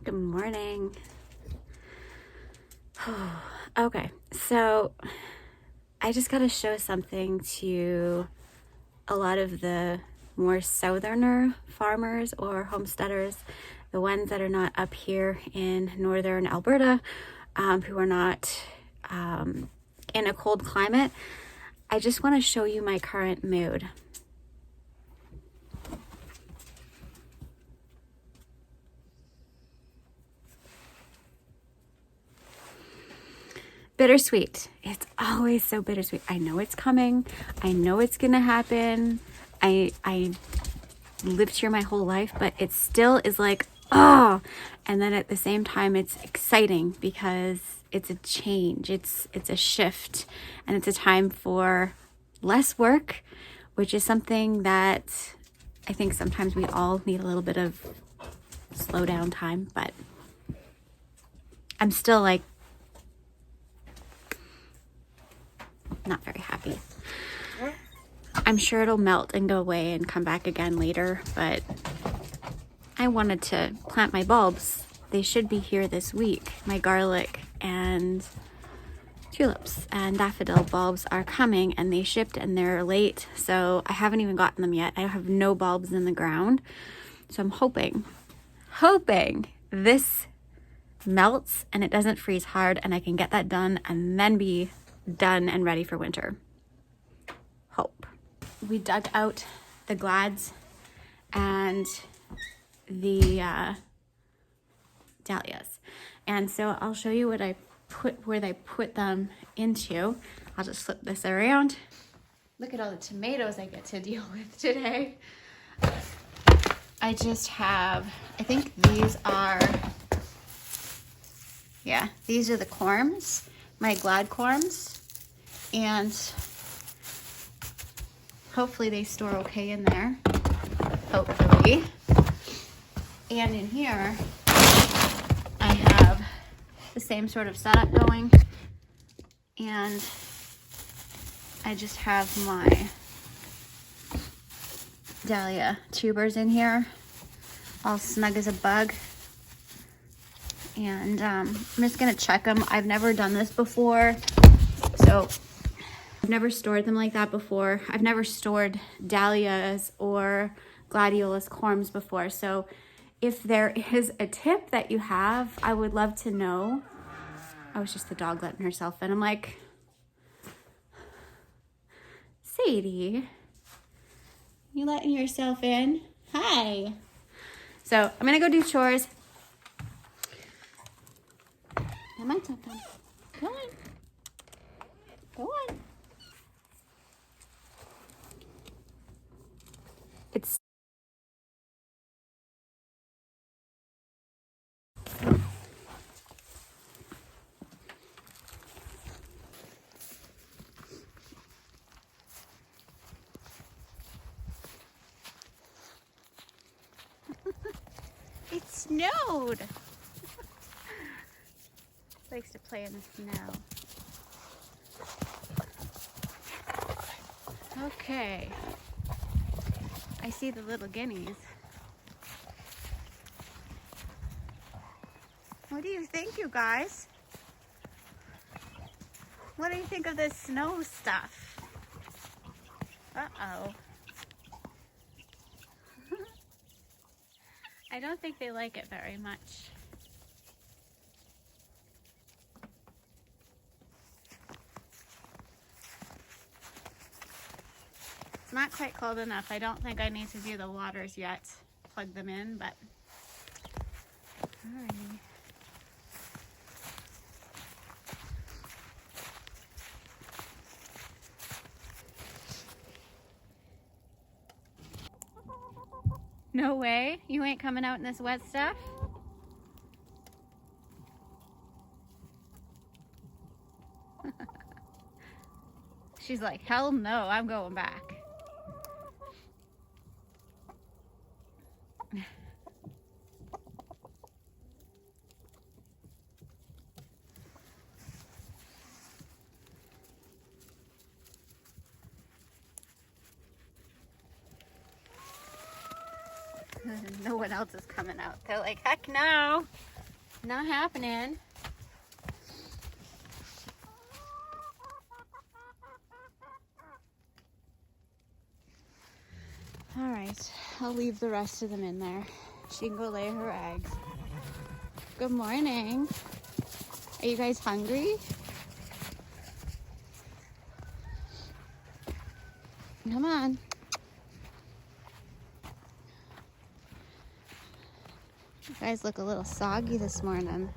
Good morning. Okay, so I just got to show something to a lot of the more southerner farmers or homesteaders, the ones that are not up here in northern Alberta, who are not in a cold climate. I just want to show you my current mood. Bittersweet. It's always so bittersweet. I know it's coming. I know it's gonna happen. I lived here my whole life, but it still is like, oh. And then at the same time, it's exciting because it's a change. It's a shift, and it's a time for less work, which is something that I think sometimes we all need a little bit of slow down time, but I'm still like not very happy. I'm sure it'll melt and go away and come back again later, but I wanted to plant my bulbs. They should be here this week. My garlic and tulips and daffodil bulbs are coming, and they shipped and they're late, so I haven't even gotten them yet. I have no bulbs in the ground, so I'm hoping this melts and it doesn't freeze hard and I can get that done and then be done and ready for winter. Hope. We dug out the glads and the dahlias, and so I'll show you where they put them into. I'll just flip this around. Look at all the tomatoes I get to deal with today. I just have, I think these are the corms, my glad corms, and hopefully they store okay in there, hopefully. And in here, I have the same sort of setup going, and I just have my dahlia tubers in here, all snug as a bug. And I'm just gonna check them. I've never done this before, so I've never stored them like that before. I've never stored dahlias or gladiolus corms before, so if there is a tip that you have, I would love to know. I was just the dog letting herself in. I'm like, Sadie, you letting yourself in? Hi. So I'm gonna go do chores. Come on, Tom Tom. Go on. Go on. It's it snowed. Likes to play in the snow. Okay. I see the little guineas. What do you think, you guys? What do you think of this snow stuff? Uh-oh. I don't think they like it very much. It's not quite cold enough. I don't think I need to do the waters yet. Plug them in, but alrighty. No way? You ain't coming out in this wet stuff? She's like, hell no, I'm going back. No one else is coming out. They're like, heck no. Not happening. All right, I'll leave the rest of them in there. She can go lay her eggs. Good morning. Are you guys hungry? Come on. You guys look a little soggy this morning.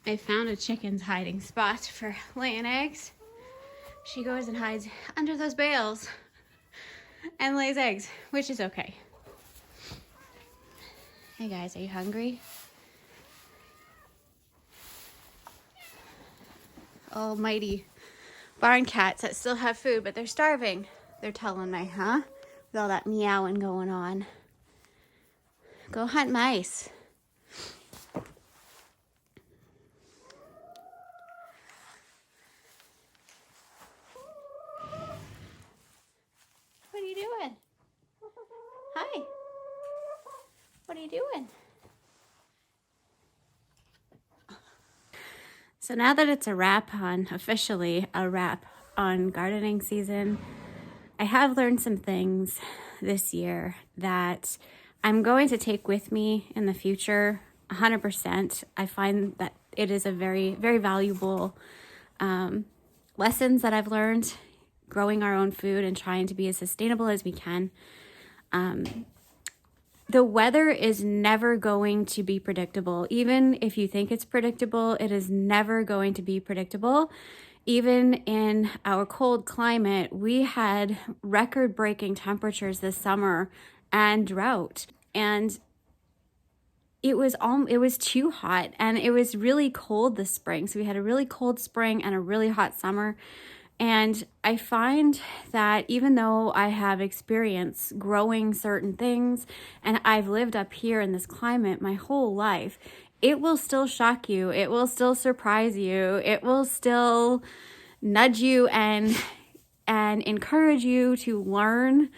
I found a chicken's hiding spot for laying eggs. She goes and hides under those bales and lays eggs, which is okay. Hey guys, are you hungry? Almighty barn cats that still have food, but they're starving. They're telling me, huh? With all that meowing going on. Go hunt mice. What are you doing? Hi. What are you doing? So now that it's officially a wrap on gardening season, I have learned some things this year that I'm going to take with me in the future 100%. I find that it is a very, very valuable lessons that I've learned growing our own food and trying to be as sustainable as we can. The weather is never going to be predictable. Even if you think it's predictable, it is never going to be predictable. Even in our cold climate, we had record-breaking temperatures this summer and drought. And it was too hot, and it was really cold this spring. So we had a really cold spring and a really hot summer. And I find that even though I have experience growing certain things and I've lived up here in this climate my whole life, it will still shock you. It will still surprise you. It will still nudge you and encourage you to learn,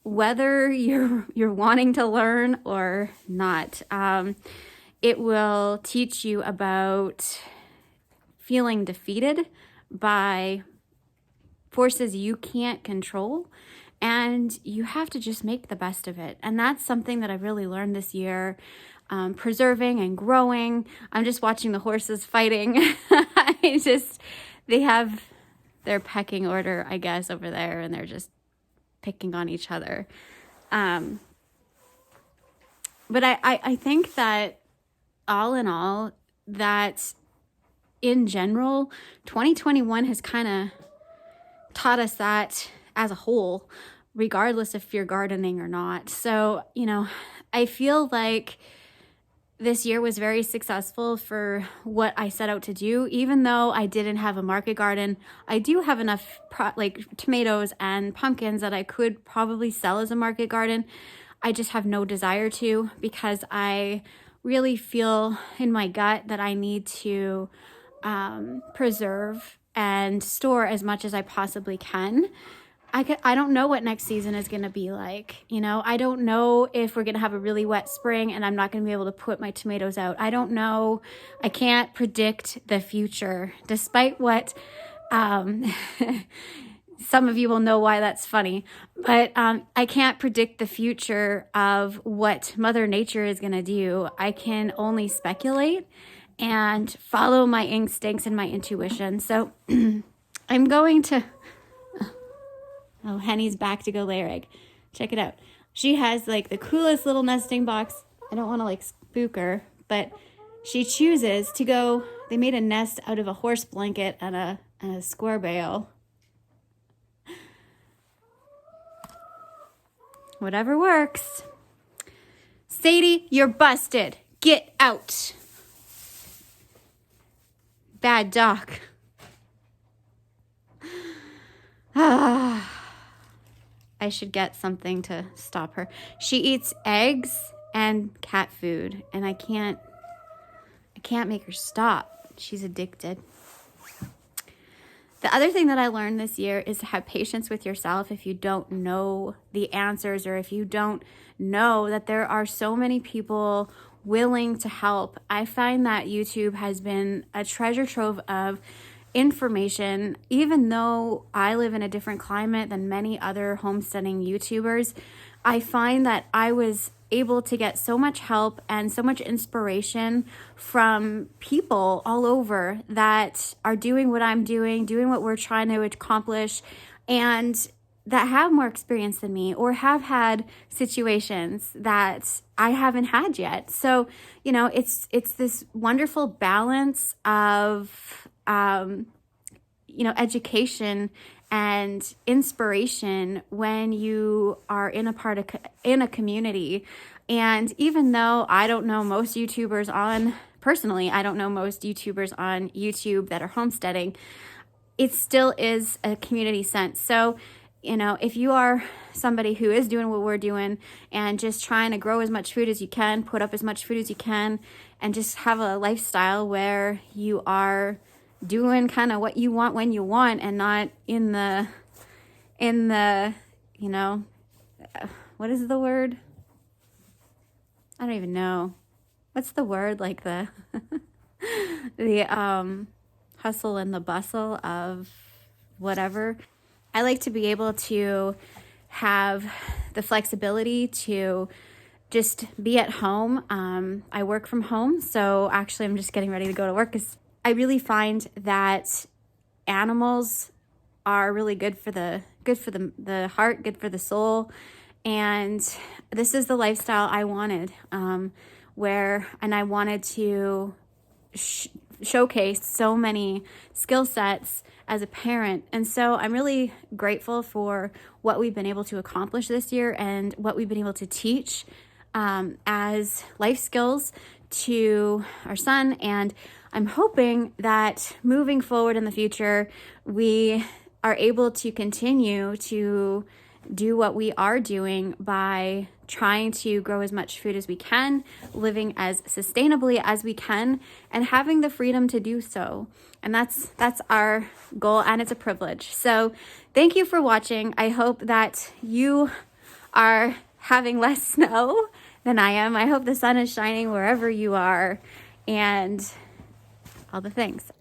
whether you're wanting to learn or not. It will teach you about feeling defeated by forces you can't control, and you have to just make the best of it. And that's something that I really learned this year, preserving and growing. I'm just watching the horses fighting. They have their pecking order, I guess, over there, and they're just picking on each other. But I think that all in all, that in general, 2021 has kind of taught us that as a whole, regardless if you're gardening or not. So, I feel like this year was very successful for what I set out to do. Even though I didn't have a market garden, I do have enough tomatoes and pumpkins that I could probably sell as a market garden. I just have no desire to, because I really feel in my gut that I need to preserve and store as much as I possibly can. I don't know what next season is going to be like. I don't know if we're going to have a really wet spring and I'm not going to be able to put my tomatoes out. I don't know. I can't predict the future, despite what some of you will know why that's funny. But I can't predict the future of what Mother Nature is going to do. I can only speculate and follow my instincts and my intuition. So I'm going to... Oh, Henny's back to go lay her egg. Check it out. She has like the coolest little nesting box. I don't want to like spook her, but she chooses to go. They made a nest out of a horse blanket and a square bale. Whatever works. Sadie, you're busted. Get out. Bad dog. I should get something to stop her. She eats eggs and cat food, and I can't make her stop. She's addicted. The other thing that I learned this year is to have patience with yourself if you don't know the answers, or if you don't know that there are so many people willing to help. I find that YouTube has been a treasure trove of information. Even though I live in a different climate than many other homesteading YouTubers, I find that I was able to get so much help and so much inspiration from people all over that are doing what I'm doing what we're trying to accomplish, and that have more experience than me, or have had situations that I haven't had yet. So, it's this wonderful balance of education and inspiration when you are in a community. And even though I don't know most YouTubers on YouTube that are homesteading, it still is a community sense. So, if you are somebody who is doing what we're doing and just trying to grow as much food as you can, put up as much food as you can, and just have a lifestyle where you are doing kind of what you want when you want, and not in the what is the word? I don't even know. What's the word? Like the hustle and the bustle of whatever. I like to be able to have the flexibility to just be at home. I work from home, so actually I'm just getting ready to go to work, because I really find that animals are really good for the heart, good for the soul. And this is the lifestyle I wanted, and I wanted to showcase so many skill sets as a parent. And so I'm really grateful for what we've been able to accomplish this year and what we've been able to teach as life skills to our son. And I'm hoping that moving forward in the future, we are able to continue to do what we are doing by trying to grow as much food as we can, living as sustainably as we can, and having the freedom to do so. And that's our goal, and it's a privilege. So thank you for watching. I hope that you are having less snow than I am. I hope the sun is shining wherever you are, and all the things.